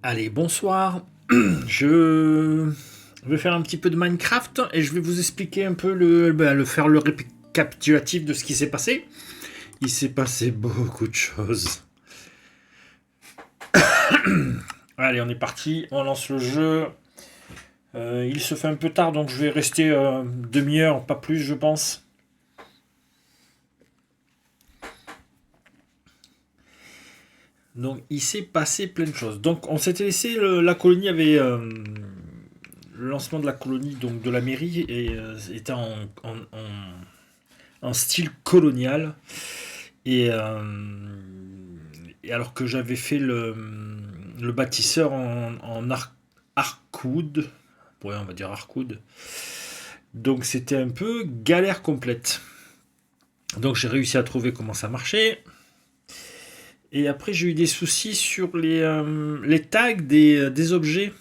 Allez, bonsoir. Je vais faire un petit peu de Minecraft et je vais vous expliquer un peu faire le récapitulatif de ce qui s'est passé. Il s'est passé beaucoup de choses. Allez, on est parti, on lance le jeu. Il se fait un peu tard, donc je vais rester demi-heure, pas plus, je pense. Donc, il s'est passé plein de choses. Donc, on s'était laissé, la colonie avait... le lancement de la colonie, donc de la mairie, était en style colonial. Et, alors que j'avais fait le bâtisseur en Arcwood. Ouais, on va dire Arcwood. Donc, c'était un peu galère complète. Donc, j'ai réussi à trouver comment ça marchait. Et après, j'ai eu des soucis sur les tags des objets.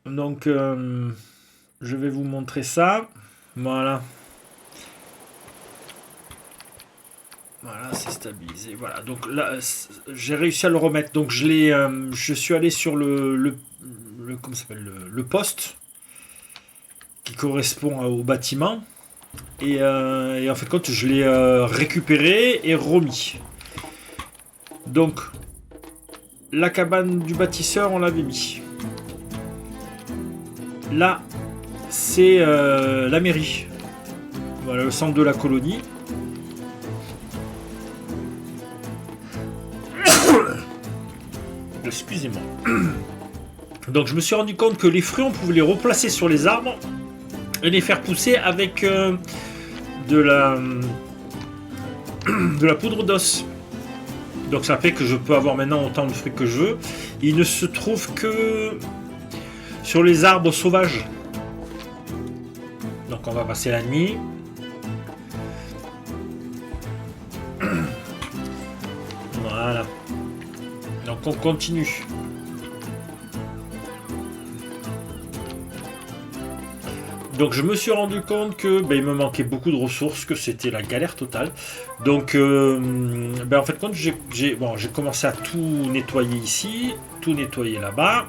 Donc, je vais vous montrer ça. Voilà. Voilà, c'est stabilisé. Voilà. Donc là, j'ai réussi à le remettre. Donc, je suis allé sur comment ça s'appelle, le poste qui correspond au bâtiment. Et en fait, compte, je l'ai récupéré et remis. Donc, la cabane du bâtisseur, on l'avait mis. Là, c'est la mairie. Voilà, le centre de la colonie. Excusez-moi. Donc, je me suis rendu compte que les fruits, on pouvait les replacer sur les arbres et les faire pousser avec de la poudre d'os. Donc, ça fait que je peux avoir maintenant autant de fruits que je veux. Il ne se trouve que sur les arbres sauvages. Donc, on va passer la nuit. Voilà. Donc, on continue. Donc je me suis rendu compte que il me manquait beaucoup de ressources, que c'était la galère totale. Donc en fait compte j'ai commencé à tout nettoyer ici, tout nettoyer là-bas.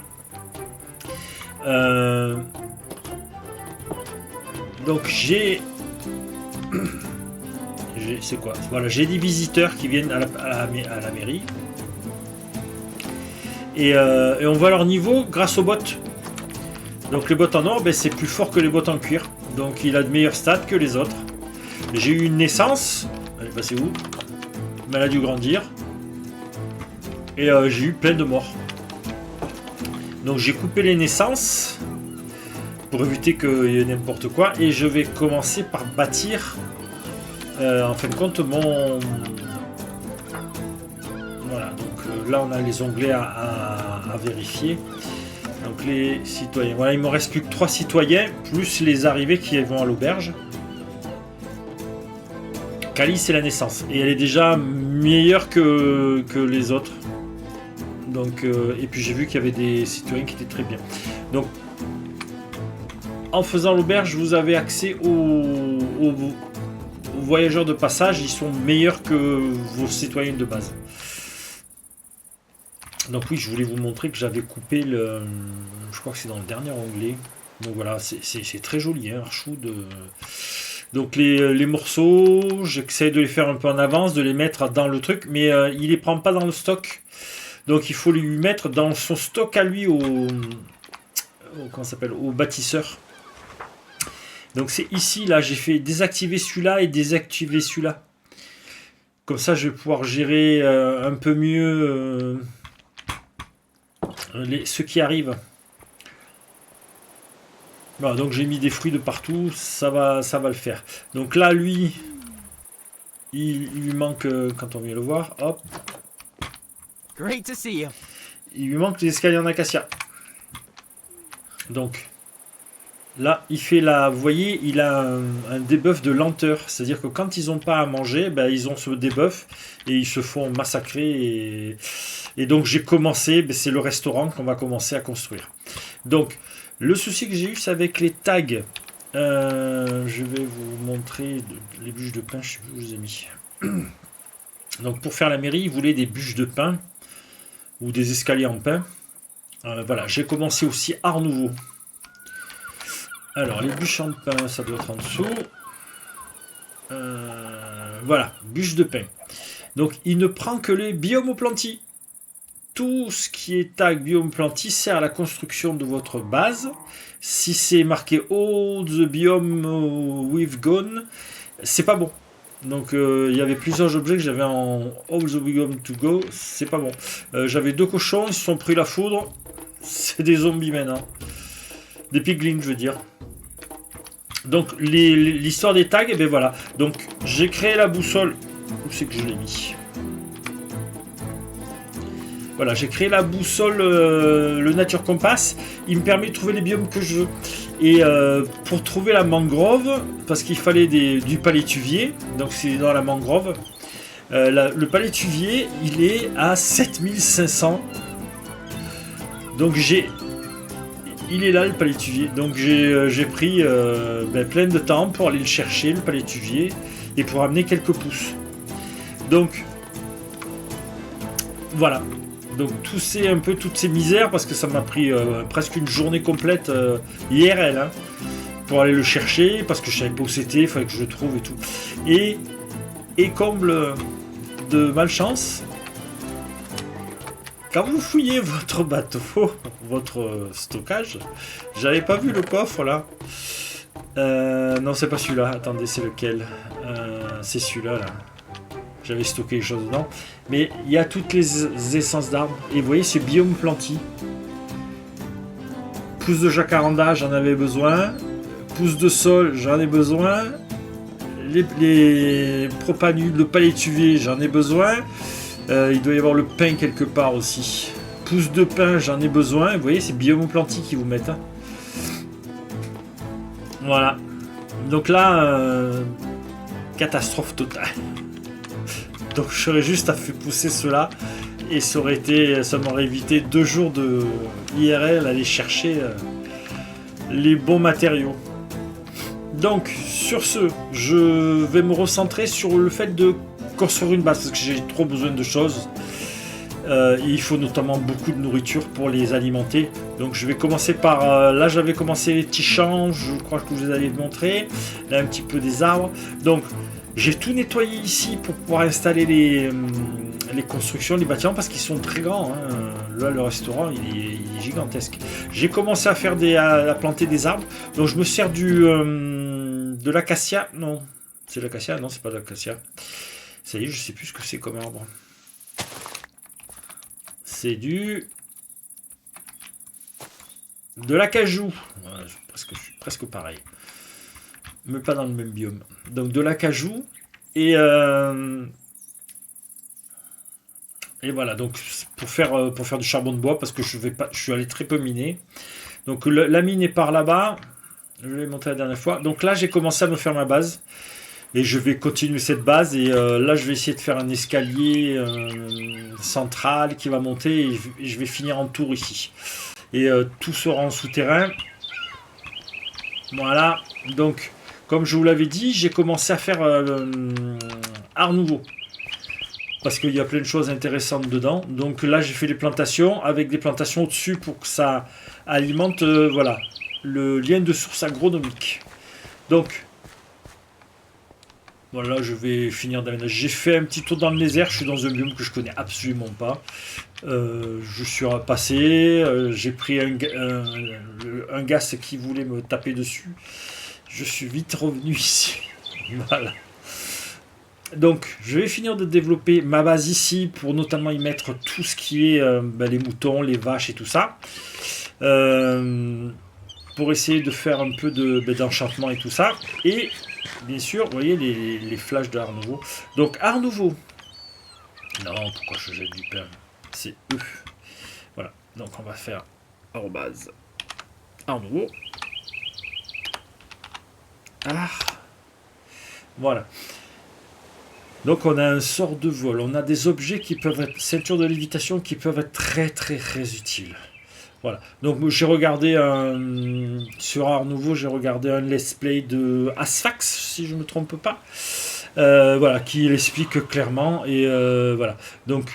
Donc c'est quoi? Voilà, j'ai des visiteurs qui viennent à la mairie. Et on voit leur niveau grâce aux bottes. Donc les bottes en or, c'est plus fort que les bottes en cuir. Donc il a de meilleurs stats que les autres. J'ai eu une naissance. Elle est passée où? Mais elle a dû grandir. Et j'ai eu plein de morts. Donc j'ai coupé les naissances pour éviter qu'il y ait n'importe quoi. Et je vais commencer par bâtir en fin de compte mon... Voilà, donc là on a les onglets à vérifier. Donc les citoyens. Voilà, il me reste plus que 3 citoyens, plus les arrivés qui vont à l'auberge. Cali, c'est la naissance. Et elle est déjà meilleure que les autres. Donc, et puis j'ai vu qu'il y avait des citoyens qui étaient très bien. Donc, en faisant l'auberge, vous avez accès aux voyageurs de passage. Ils sont meilleurs que vos citoyens de base. Donc oui, je voulais vous montrer que j'avais coupé le... Je crois que c'est dans le dernier onglet. Donc voilà, c'est très joli, hein, Archwood. Donc les morceaux, j'essaie de les faire un peu en avance, de les mettre dans le truc, mais il les prend pas dans le stock. Donc il faut lui mettre dans son stock à lui comment ça s'appelle, au bâtisseur. Donc c'est ici, là, j'ai fait désactiver celui-là et désactiver celui-là. Comme ça, je vais pouvoir gérer un peu mieux... ceux qui arrivent. Voilà, donc j'ai mis des fruits de partout, ça va le faire. Donc là, lui, il lui manque, quand on vient le voir, hop. Great to see you. Il lui manque les escaliers en acacia. Donc là, il fait vous voyez, il a un debuff de lenteur. C'est-à-dire que quand ils n'ont pas à manger, ils ont ce debuff et ils se font massacrer. Et donc j'ai commencé, c'est le restaurant qu'on va commencer à construire. Donc le souci que j'ai eu, c'est avec les tags. Je vais vous montrer les bûches de pain, je sais plus où je les ai mis. Donc pour faire la mairie, ils voulaient des bûches de pain ou des escaliers en pin. Voilà, j'ai commencé aussi Art Nouveau. Alors, les bûches en pin, ça doit être en dessous. Voilà, bûches de pin. Donc, il ne prend que les biomes plantis. Tout ce qui est tag biome planti sert à la construction de votre base. Si c'est marqué All the biome we've gone, c'est pas bon. Donc il y avait plusieurs objets que j'avais en All the biome to go, c'est pas bon. J'avais 2 cochons, ils se sont pris la foudre. C'est des zombies maintenant. Des piglins, je veux dire. Donc l'histoire des tags, et ben voilà. Donc j'ai créé la boussole. Où c'est que je l'ai mis? Voilà, j'ai créé la boussole, le Nature Compass. Il me permet de trouver les biomes que je veux. Et pour trouver la mangrove, parce qu'il fallait du palétuvier, donc c'est dans la mangrove. Le palétuvier, il est à 7500. Donc il est là le palétuvier. Donc j'ai pris plein de temps pour aller le chercher, le palétuvier, et pour amener quelques pousses. Donc voilà. Donc toutes ces misères, parce que ça m'a pris presque une journée complète IRL hein, pour aller le chercher, parce que je savais pas où c'était, il fallait que je le trouve et tout. Et comble de malchance, quand vous fouillez votre bateau, votre stockage, j'avais pas vu le coffre là. Non, c'est pas celui-là, attendez, c'est lequel? C'est celui-là là. J'avais stocké les choses dedans. Mais il y a toutes les essences d'arbres. Et vous voyez, c'est biome planti. Pousse de jacaranda, j'en avais besoin. Pousse de sol, j'en ai besoin. Les propanules, le palétuvier, j'en ai besoin. Il doit y avoir le pain quelque part aussi. Pousse de pain, j'en ai besoin. Vous voyez, c'est biome planti qui vous mettent. Hein. Voilà. Donc là, catastrophe totale. Donc j'aurais juste à faire pousser cela et ça m'aurait évité 2 jours de IRL à aller chercher les bons matériaux. Donc sur ce, je vais me recentrer sur le fait de construire une base parce que j'ai trop besoin de choses. Il faut notamment beaucoup de nourriture pour les alimenter. Donc je vais commencer par... là j'avais commencé les petits champs, je crois que je vous avais montré. Là un petit peu des arbres. Donc j'ai tout nettoyé ici pour pouvoir installer les constructions, les bâtiments parce qu'ils sont très grands. Hein. Là le restaurant il est gigantesque. J'ai commencé à faire à planter des arbres. Donc je me sers de l'acacia. Non, c'est l'acacia. Non, c'est pas de l'acacia. Ça y est, je sais plus ce que c'est comme arbre. C'est de l'acajou. Voilà, je suis presque pareil. Mais pas dans le même biome. Donc de l'acajou. Et voilà, donc pour faire du charbon de bois, parce que je suis allé très peu miner. Donc la mine est par là-bas. Je l'ai montré la dernière fois. Donc là, j'ai commencé à me faire ma base. Et je vais continuer cette base. Et là, je vais essayer de faire un escalier central qui va monter. Et je vais finir en tour ici. Et tout sera en souterrain. Voilà. Donc, comme je vous l'avais dit, j'ai commencé à faire Art Nouveau. Parce qu'il y a plein de choses intéressantes dedans. Donc là, j'ai fait les plantations avec des plantations au-dessus pour que ça alimente voilà, le lien de source agronomique. Donc, voilà, je vais finir d'aménager. J'ai fait un petit tour dans le désert. Je suis dans un biome que je connais absolument pas. Je suis passé. J'ai pris un gars qui voulait me taper dessus. Je suis vite revenu ici. Voilà. Donc, je vais finir de développer ma base ici pour notamment y mettre tout ce qui est les moutons, les vaches et tout ça. Pour essayer de faire un peu d'enchantement et tout ça. Et bien sûr, vous voyez les flashs de Art Nouveau. Donc, Art Nouveau. Non, pourquoi je jette du pain? C'est eux. Voilà. Donc, on va faire arrobase Art Nouveau. Ah. Voilà. Donc on a un sort de vol, on a des objets qui peuvent être ceinture de lévitation qui peuvent être très très très utiles. Voilà. Donc j'ai regardé sur Art Nouveau, j'ai regardé un let's play de Asphax si je ne me trompe pas. Voilà, qui l'explique clairement et voilà. Donc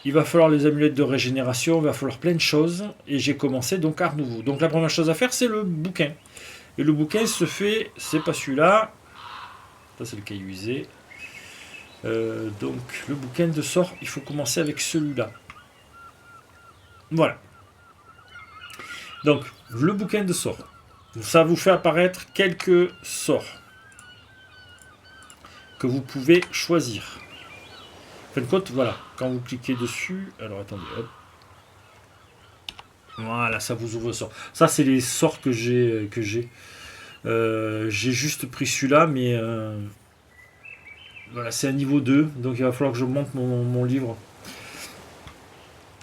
il va falloir les amulettes de régénération, il va falloir plein de choses. Et j'ai commencé donc Art Nouveau. Donc la première chose à faire, c'est le bouquin. Et le bouquin se fait, c'est pas celui-là. Ça, c'est le caillou usé. Donc le bouquin de sorts, il faut commencer avec celui-là. Voilà. Donc le bouquin de sorts. Ça vous fait apparaître quelques sorts que vous pouvez choisir. En fin de compte, voilà, quand vous cliquez dessus, alors attendez, hop. Voilà, ça vous ouvre le sort. Ça, c'est les sorts que j'ai. J'ai juste pris celui-là, mais voilà, c'est un niveau 2, donc il va falloir que je monte mon livre.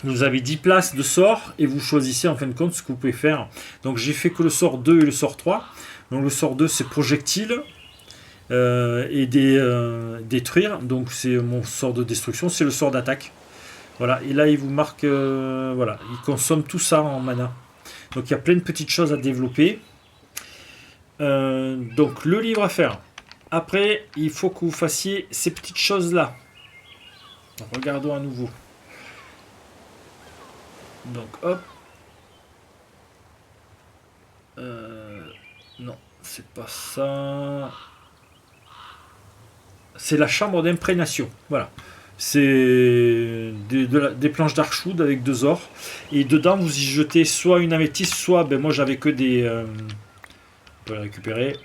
Vous avez 10 places de sorts et vous choisissez en fin de compte ce que vous pouvez faire. Donc j'ai fait que le sort 2 et le sort 3. Donc le sort 2, c'est projectile. Et détruire, donc c'est mon sort de destruction, c'est le sort d'attaque. Voilà, et là il vous marque, voilà, il consomme tout ça en mana. Donc il y a plein de petites choses à développer. Donc le livre à faire. Après, il faut que vous fassiez ces petites choses là. Donc, regardons à nouveau. Donc hop. Non, c'est pas ça. C'est la chambre d'imprégnation. Voilà. C'est des planches d'Archwood avec 2 ors. Et dedans, vous y jetez soit une améthyste, soit, ben moi j'avais que des... on peut la récupérer.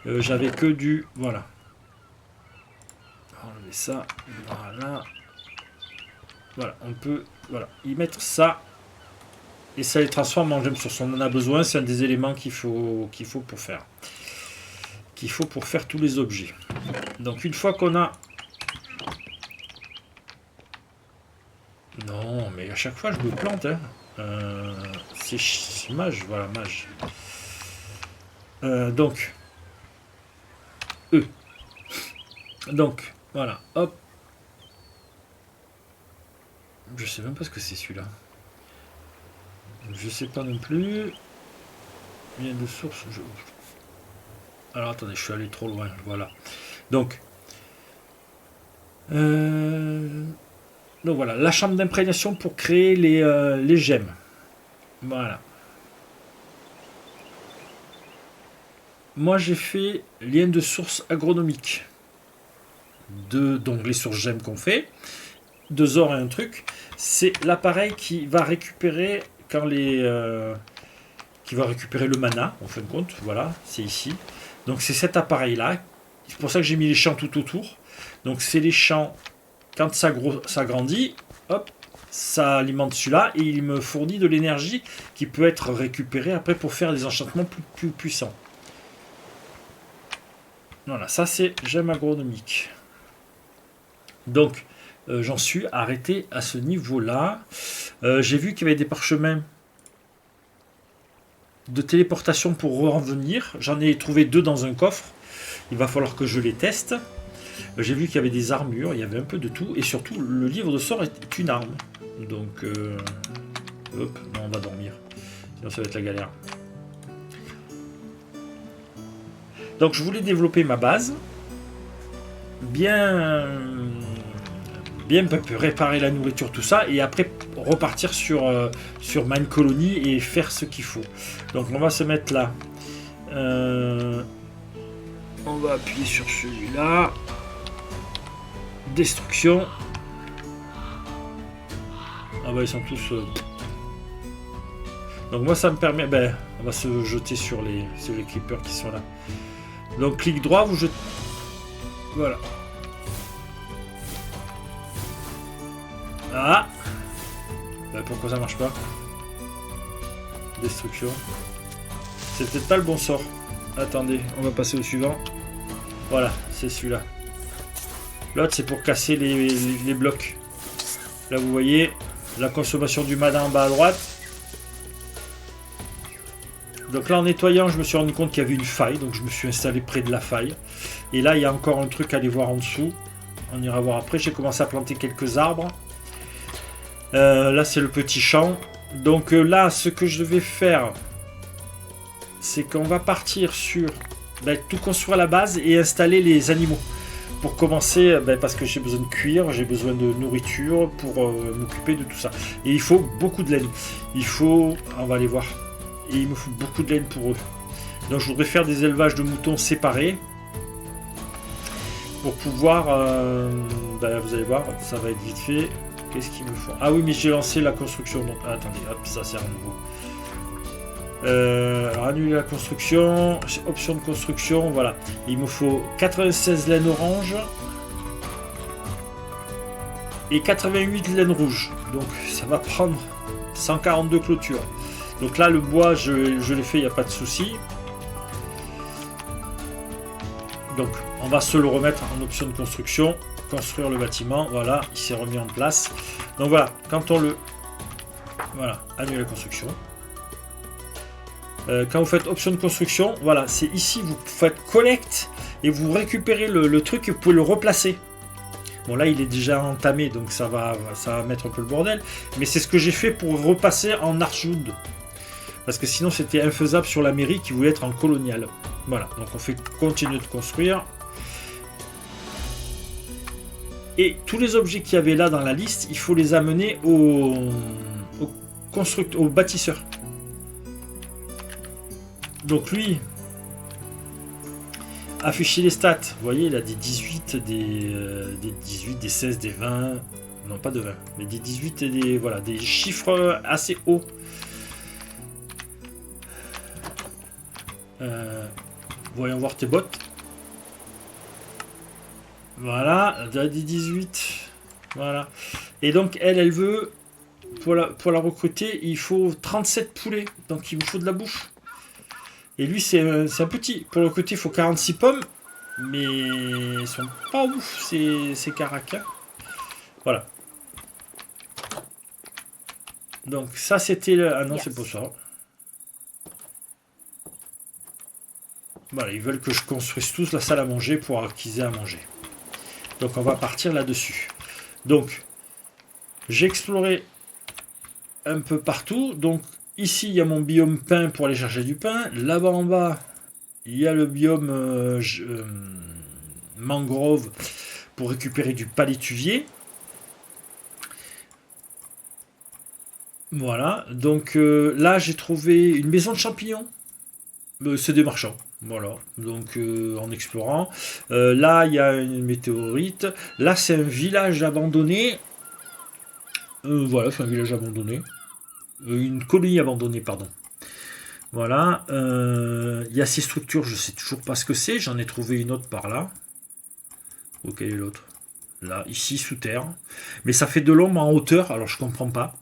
J'avais que du... Voilà. Enlever ça. Voilà. Voilà, on peut y mettre ça. Et ça les transforme en gemme source. On en a besoin, c'est un des éléments qu'il faut pour faire. Qu'il faut pour faire tous les objets. Donc une fois qu'on a... Non, mais à chaque fois je me plante. Hein. C'est mage, voilà, mage. Donc... Donc, voilà, hop. Je sais même pas ce que c'est celui-là. Je sais pas non plus. Lien de source. Alors attendez, je suis allé trop loin. Voilà. Donc voilà, la chambre d'imprégnation pour créer les gemmes. Voilà. Moi j'ai fait lien de source agronomique. Donc les sources gemmes qu'on fait. 2 ors et un truc. C'est l'appareil qui va récupérer qui va récupérer le mana, en fin de compte. Voilà, c'est ici. Donc c'est cet appareil là. C'est pour ça que j'ai mis les champs tout autour. Donc c'est les champs, quand ça grandit, hop, ça alimente celui-là et il me fournit de l'énergie qui peut être récupérée après pour faire des enchantements plus puissants. Voilà, ça c'est gemme agronomique. Donc j'en suis arrêté à ce niveau-là. J'ai vu qu'il y avait des parchemins de téléportation pour revenir. J'en ai trouvé 2 dans un coffre. Il va falloir que je les teste. J'ai vu qu'il y avait des armures, il y avait un peu de tout. Et surtout, le livre de sorts est une arme. Donc, hop, non, on va dormir. Sinon, ça va être la galère. Donc, je voulais développer ma base. Bien réparer la nourriture, tout ça. Et après, repartir sur Mine Colony et faire ce qu'il faut. Donc, on va se mettre là. On va appuyer sur celui-là. Destruction. Ah bah ils sont tous... Donc moi ça me permet... Ben, on va se jeter sur les creepers qui sont là. Donc clic droit, vous jetez... Voilà. Ah ben, pourquoi ça marche pas? Destruction. C'est peut-être pas le bon sort. Attendez, on va passer au suivant. Voilà, c'est celui-là. L'autre, c'est pour casser les blocs. Là, vous voyez la consommation du mana en bas à droite. Donc là, en nettoyant, je me suis rendu compte qu'il y avait une faille. Donc, je me suis installé près de la faille. Et là, il y a encore un truc à aller voir en dessous. On ira voir après. J'ai commencé à planter quelques arbres. Là, c'est le petit champ. Donc là, ce que je vais faire, c'est qu'on va partir sur tout construire la base et installer les animaux. pour commencer, parce que j'ai besoin de cuire, j'ai besoin de nourriture pour m'occuper de tout ça. Et il faut beaucoup de laine. Il faut, on va aller voir, et il me faut beaucoup de laine pour eux. Donc je voudrais faire des élevages de moutons séparés pour pouvoir, vous allez voir, ça va être vite fait. Qu'est-ce qu'il me faut? Ah oui, mais j'ai lancé la construction. Donc, attendez, hop, ça c'est un nouveau. Alors annuler la construction, option de construction, voilà. Il me faut 96 laines orange et 88 laines rouges. Donc ça va prendre 142 clôtures. Donc là le bois je l'ai fait, il n'y a pas de souci. Donc on va se le remettre en option de construction, construire le bâtiment, voilà, il s'est remis en place. Donc voilà, quand on le... Voilà, annuler la construction. Quand vous faites option de construction, voilà, c'est ici, vous faites collect et vous récupérez le truc et vous pouvez le replacer. Bon là il est déjà entamé donc ça va mettre un peu le bordel, mais c'est ce que j'ai fait pour repasser en Archwood. Parce que sinon c'était infaisable sur la mairie qui voulait être en colonial. Voilà, donc on fait continuer de construire. Et tous les objets qu'il y avait là dans la liste, il faut les amener au bâtisseur. Donc lui, afficher les stats. Vous voyez, il a des 18, des 18, des 16, des 20. Non, pas de 20, mais des 18 et des, voilà, des chiffres assez hauts. Voyons voir tes bottes. Voilà, des 18. Voilà. Et donc, elle veut, pour la recruter, il faut 37 poulets. Donc, il vous faut de la bouffe. Et lui, c'est un petit. Pour le recruter, il faut 46 pommes. Mais ils sont pas ouf, ces caracs. Voilà. Donc, ça, c'était le... Ah non, c'est pas ça. Voilà, ils veulent que je construise tous la salle à manger pour qu'ils aient à manger. Donc, on va partir là-dessus. Donc, j'ai exploré un peu partout. Donc, ici, il y a mon biome pain pour aller chercher du pain. Là-bas en bas, il y a le biome mangrove pour récupérer du palétuvier. Voilà. Donc là, j'ai trouvé une maison de champignons. C'est des marchands. Voilà. Donc en explorant. Là, il y a une météorite. Là, c'est un village abandonné. Voilà, c'est un village abandonné. Une colonie abandonnée, pardon. Voilà. Il y a ces structures, je sais toujours pas ce que c'est. J'en ai trouvé une autre par là. Oh, quelle est l'autre? Là, ici, sous terre. Mais ça fait de l'ombre en hauteur, alors je comprends pas.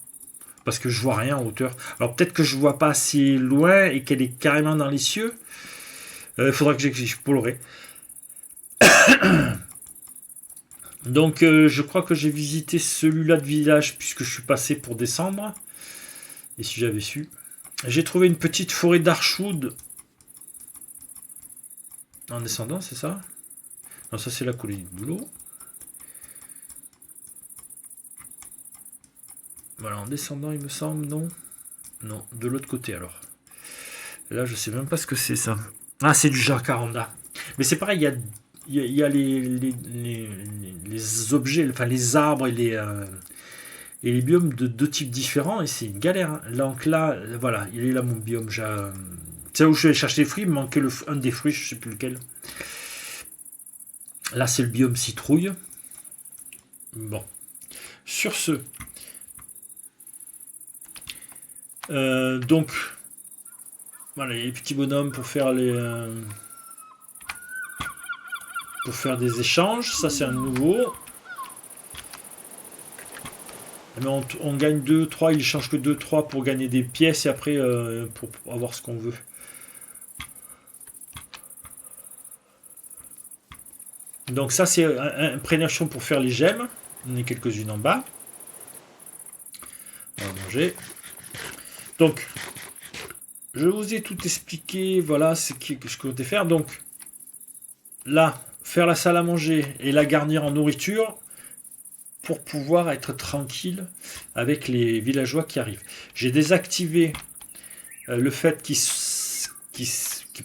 Parce que je vois rien en hauteur. Alors peut-être que je vois pas assez loin et qu'elle est carrément dans les cieux. Il faudra que j'explorerai. Donc je crois que j'ai visité celui-là de village puisque je suis passé pour descendre. Et si j'avais su. J'ai trouvé une petite forêt d'Archwood. En descendant, c'est ça? Non, ça c'est la colonie de boulot. Voilà, en descendant, il me semble, non? Non, de l'autre côté alors. Là, je sais même pas ce que c'est ça. Ah, c'est du jacaranda. Mais c'est pareil, il y a les objets, enfin les arbres et les biomes de deux types différents et c'est une galère. Hein. Donc là, voilà, il est là mon biome. C'est là où je vais chercher des fruits, il me manquait un des fruits, je sais plus lequel. Là, c'est le biome citrouille. Bon. Sur ce. Donc, voilà, les petits bonhommes pour faire des échanges. Ça, c'est un nouveau. Mais on gagne 2, 3, il change que 2, 3 pour gagner des pièces et après pour avoir ce qu'on veut. Donc ça c'est imprégnation pour faire les gemmes. On est quelques-unes en bas. On va manger. Donc je vous ai tout expliqué. Voilà ce que je comptais faire. Donc là, faire la salle à manger et la garnir en nourriture pour pouvoir être tranquille avec les villageois qui arrivent. J'ai désactivé le fait qu'ils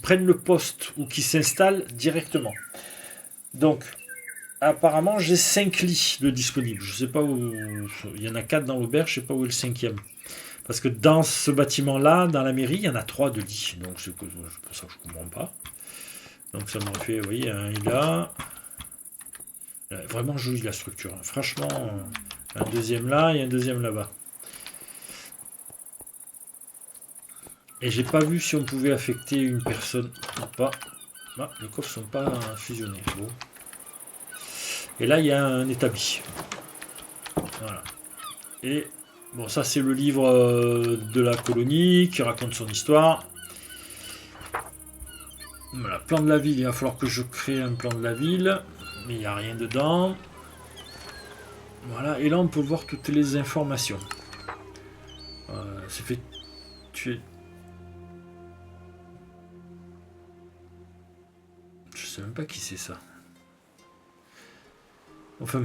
prennent le poste ou qu'ils s'installent directement. Donc, apparemment j'ai 5 lits de disponibles. Je sais pas où. Il y en a 4 dans l'auberge, je sais pas où est le 5e. Parce que dans ce bâtiment-là, dans la mairie, il y en a 3 de lits. Donc c'est pour ça que je comprends pas. Donc ça m'aurait fait, vous voyez, un là. Vraiment jolie la structure. Hein. Franchement, un deuxième là et un deuxième là-bas. Et j'ai pas vu si on pouvait affecter une personne ou pas. Ah, les coffres sont pas fusionnés. Bon. Et là, il y a un établi. Voilà. Et bon, ça c'est le livre de la colonie qui raconte son histoire. Voilà, plan de la ville. Il va falloir que je crée un plan de la ville. Mais il n'y a rien dedans. Voilà, et là on peut voir toutes les informations. C'est fait tuer. Je sais même pas qui c'est ça. Enfin,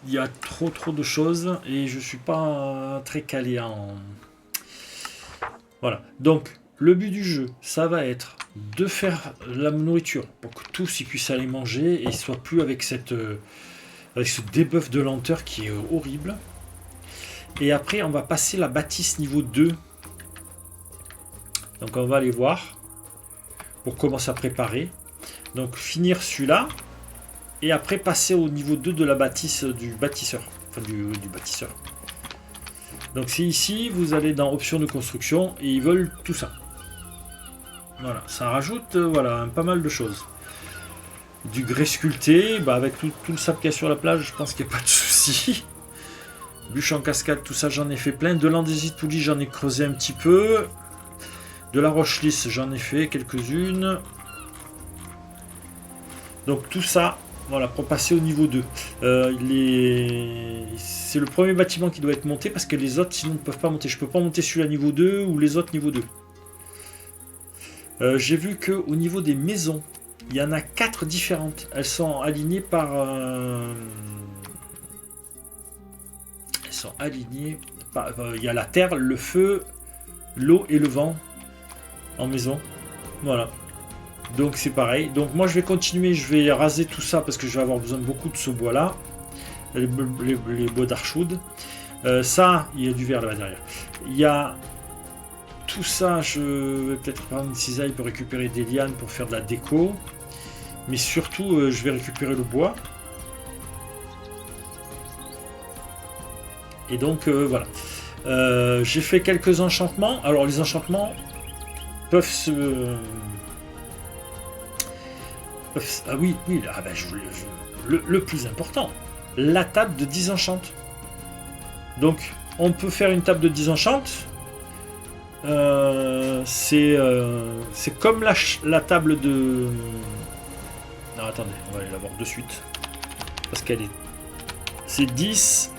il y a trop de choses et je suis pas très calé en. Voilà, donc le but du jeu, ça va être de faire la nourriture pour que tous ils puissent aller manger et ils soient plus avec cette. Avec ce debuff de lenteur qui est horrible. Et après, on va passer la bâtisse niveau 2. Donc on va aller voir pour commencer à préparer. Donc finir celui-là. Et après passer au niveau 2 de la bâtisse du bâtisseur. Enfin du bâtisseur. Donc c'est ici, vous allez dans options de construction et ils veulent tout ça. Voilà, ça rajoute voilà, pas mal de choses. Du grès sculpté, bah avec tout le sable qu'il y a sur la plage, je pense qu'il n'y a pas de souci. Bûche en cascade, tout ça j'en ai fait plein. De l'andésite poulie, j'en ai creusé un petit peu. De la roche lisse, j'en ai fait quelques-unes. Donc tout ça, voilà, pour passer au niveau 2. C'est le premier bâtiment qui doit être monté parce que les autres sinon ne peuvent pas monter. Je peux pas monter celui-là niveau 2 ou les autres niveau 2. J'ai vu qu'au niveau des maisons, il y en a 4 différentes. Elles sont alignées par... Elles sont alignées par... Il y a la terre, le feu, l'eau et le vent en maison. Voilà. Donc c'est pareil. Donc moi je vais continuer, je vais raser tout ça parce que je vais avoir besoin de beaucoup de ce bois-là. Les bois d'Archwood. Ça, il y a du verre là-bas derrière. Il y a... Tout ça, je vais peut-être prendre une cisaille pour récupérer des lianes pour faire de la déco. Mais surtout, je vais récupérer le bois. Et donc, voilà. J'ai fait quelques enchantements. Alors, les enchantements peuvent se... Ah oui, ah ben, le plus important. La table de 10 enchantes. Donc, on peut faire une table de 10 enchantes. C'est comme la table de... Non, attendez, on va aller la voir de suite. Parce qu'elle est... C'est 10